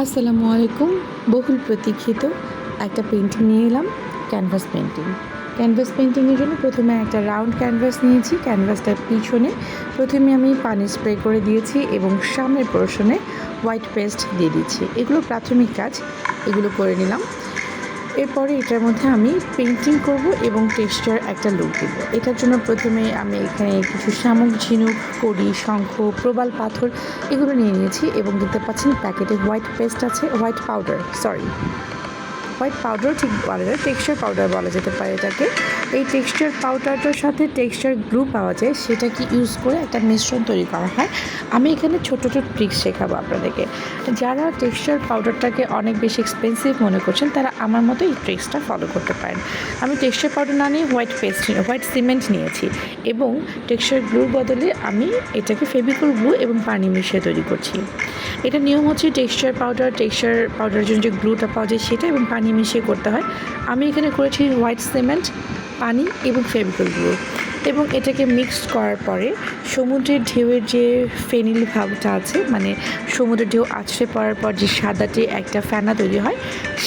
আসসালামু আলাইকুম। বহুল প্রতীক্ষিত একটা পেন্টিং নিয়ে এলাম, ক্যানভাস পেন্টিং। ক্যানভাস পেন্টিংয়ের জন্য প্রথমে একটা রাউন্ড ক্যানভাস নিয়েছি। ক্যানভাসটার পিছনে প্রথমে আমি পানি স্প্রে করে দিয়েছি এবং সামনের পোর্শনে হোয়াইট পেস্ট দিয়ে দিচ্ছি। এগুলো প্রাথমিক কাজ, এগুলো করে নিলাম। এরপরে এটার মধ্যে আমি পেন্টিং করব এবং টেক্সচার একটা লুক দেব। এটার জন্য প্রথমে আমি এখানে কিছু শামুক, ঝিনুক, কড়ি, শঙ্খ, প্রবাল পাথর এগুলো নিয়ে নিয়েছি এবং দেখতে পাচ্ছেন প্যাকেটে হোয়াইট পেস্ট আছে, হোয়াইট পাউডার ঠিক বলা যায়, টেক্সচার পাউডার বলা যেতে পারে এটাকে। এই টেক্সচার পাউডারটার সাথে টেক্সচার গ্লু পাওয়া যায়, সেটাকে ইউজ করে একটা মিশ্রণ তৈরি করা হয়। আমি এখানে ছোটো ছোটো ট্রিক্স শেখাবো আপনাদেরকে। যারা টেক্সচার পাউডারটাকে অনেক বেশি এক্সপেন্সিভ মনে করছেন, তারা আমার মতো এই ট্রিক্সটা ফলো করতে পারেন। আমি টেক্সচার পাউডার না নিয়ে হোয়াইট সিমেন্ট নিয়েছি এবং টেক্সচার গ্লুর বদলে আমি এটাকে ফেভিকল গ্লু এবং পানি মিশিয়ে তৈরি করছি। এটা নিয়ম হচ্ছে টেক্সচার পাউডারের জন্য যে গ্লুটা পাওয়া যায় সেটা এবং পানি মিশিয়ে করতে হয়। আমি এখানে করেছি হোয়াইট সিমেন্ট, পানি এবং ফেভিকল গ্লু, এবং এটাকে মিক্সড করার পরে সমুদ্রের ঢেউয়ের যে ফেনিল ভাবটা আছে, মানে সমুদ্রের ঢেউ আছড়ে পড়ার পর যে সাদাটে একটা ফেনা তৈরি হয়,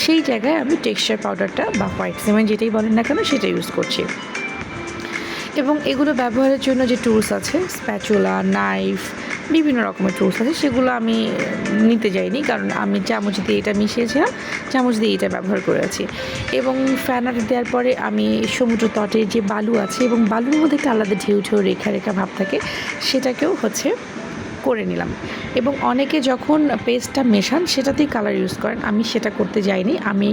সেই জায়গায় আমি টেক্সচার পাউডারটা বা হোয়াইট সিমেন্ট যেটাই বলেন না কেন সেটা ইউজ করছি। এবং এগুলো ব্যবহারের জন্য যে টুলস আছে, স্প্যাচুলা, নাইফ, বিভিন্ন রকমের টুলস আছে, সেগুলো আমি নিতে যাইনি, কারণ আমি চামচ দিয়ে এটা মিশিয়েছিলাম, চামচ দিয়ে এটা ব্যবহার করেছি। এবং ফ্যানার দেওয়ার পরে আমি সমুদ্র তটের যে বালু আছে এবং বালুর মধ্যে একটা আলাদা ঢেউ রেখা ভাব থাকে, সেটাকেও করে নিলাম। এবং অনেকে যখন পেস্টটা মেশান সেটাতেই কালার ইউজ করেন, আমি সেটা করতে যাইনি। আমি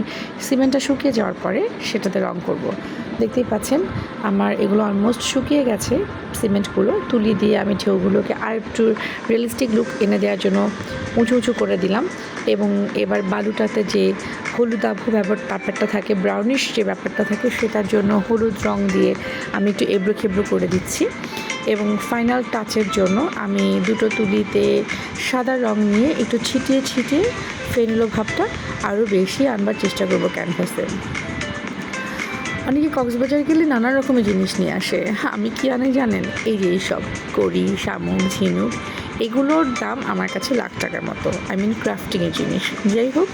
সিমেন্টটা শুকিয়ে যাওয়ার পরে সেটাতে রং করব। দেখতেই পাচ্ছেন আমার এগুলো অলমোস্ট শুকিয়ে গেছে। সিমেন্টগুলো তুলি দিয়ে আমি ঢেউগুলোকে আর একটু রিয়েলিস্টিক লুক এনে দেওয়ার জন্য উঁচু উঁচু করে দিলাম। এবং এবার বালুটাতে যে হলুদাভ ব্যাপারটা থাকে, ব্রাউনিশ যে ব্যাপারটা থাকে, সেটার জন্য হলুদ রং দিয়ে আমি একটু এবড়ো খেবড়ো করে দিচ্ছি। এবং ফাইনাল টাচের জন্য আমি দুটো তুলিতে সাদা রং নিয়ে একটু ছিটিয়ে ফেনিলো ভাবটা আরও বেশি আনবার চেষ্টা করব ক্যানভাসে। অনেকে কক্সবাজার গেলে নানা রকমের জিনিস নিয়ে আসে। আমি কি আনি জানেন? এই যে এইসব কড়ি, শামুক, ঝিনুক, এগুলোর দাম আমার কাছে লাখ টাকার মতো। ক্রাফটিংয়ের জিনিস। যাই হোক,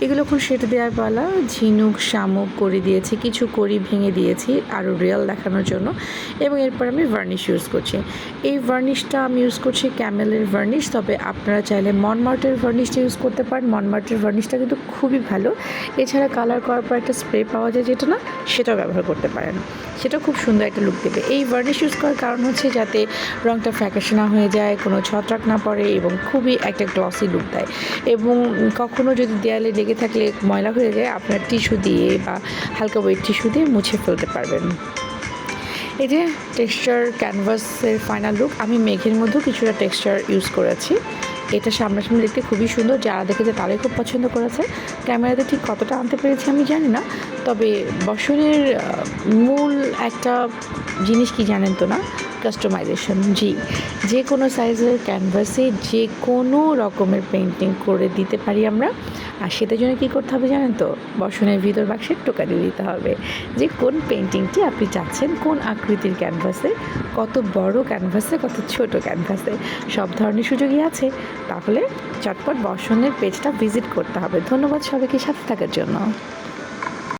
এগুলো এখন সেটে দেওয়ার পালা। ঝিনুক, শামুক কড়ি দিয়েছি, কিছু কড়ি ভেঙে দিয়েছি আরও রিয়েল দেখানোর জন্য। এবং এরপর আমি ভার্নিশ ইউজ করছি। এই ভার্নিশটা আমি ইউজ করছি ক্যামেলের ভার্নিশ, তবে আপনারা চাইলে মনমার্টের ভার্নিশটা ইউজ করতে পারেন। মনমার্টের ভার্নিশটা কিন্তু খুবই ভালো। এছাড়া কালার করার পর একটা স্প্রে পাওয়া যায় যেটা না, সেটাও ব্যবহার করতে পারেন, সেটা খুব সুন্দর একটা লুক দেবে। এই ভার্নিশ ইউজ করার কারণ হচ্ছে যাতে রঙটা ফ্যাকাশে না হয়ে যায়, কোনো ছত্রাক না পড়ে এবং খুবই একটা গ্লসি লুক দেয়। এবং কখনও যদি দেয়ালে লেগে থাকলে ময়লা হয়ে যায়, আপনার টিস্যু দিয়ে বা হালকা ওয়েট টিস্যু দিয়ে মুছে ফেলতে পারবেন। এই যে টেক্সচার ক্যানভাসের ফাইনাল লুক। আমি মেঘের মধ্যেও কিছুটা টেক্সচার ইউজ করেছি। এটা সামনাসামনি দেখতে খুবই সুন্দর, যারা দেখেছে তারাই খুব পছন্দ করেছে। ক্যামেরাতে ঠিক কতটা আনতে পেরেছি আমি জানি না, তবে বসনের মূল একটা জিনিস কি জানেন তো না, কাস্টমাইজেশন। যে কোনো সাইজের ক্যানভাসে যে কোনো রকমের পেন্টিং করে দিতে পারি আমরা। আর সেটার জন্য কী করতে হবে জানেন তো? বসনের ভিতর বাক্সে টোকা দিয়ে দিতে হবে যে কোন পেন্টিংটি আপনি চাচ্ছেন, কোন আকৃতির ক্যানভাসে, কত বড় ক্যানভাসে, কত ছোট ক্যানভাসে, সব ধরনের সুযোগই আছে। তাহলে চটপট বসনের পেজটা ভিজিট করতে হবে। ধন্যবাদ সবাইকে সাথে থাকার জন্য।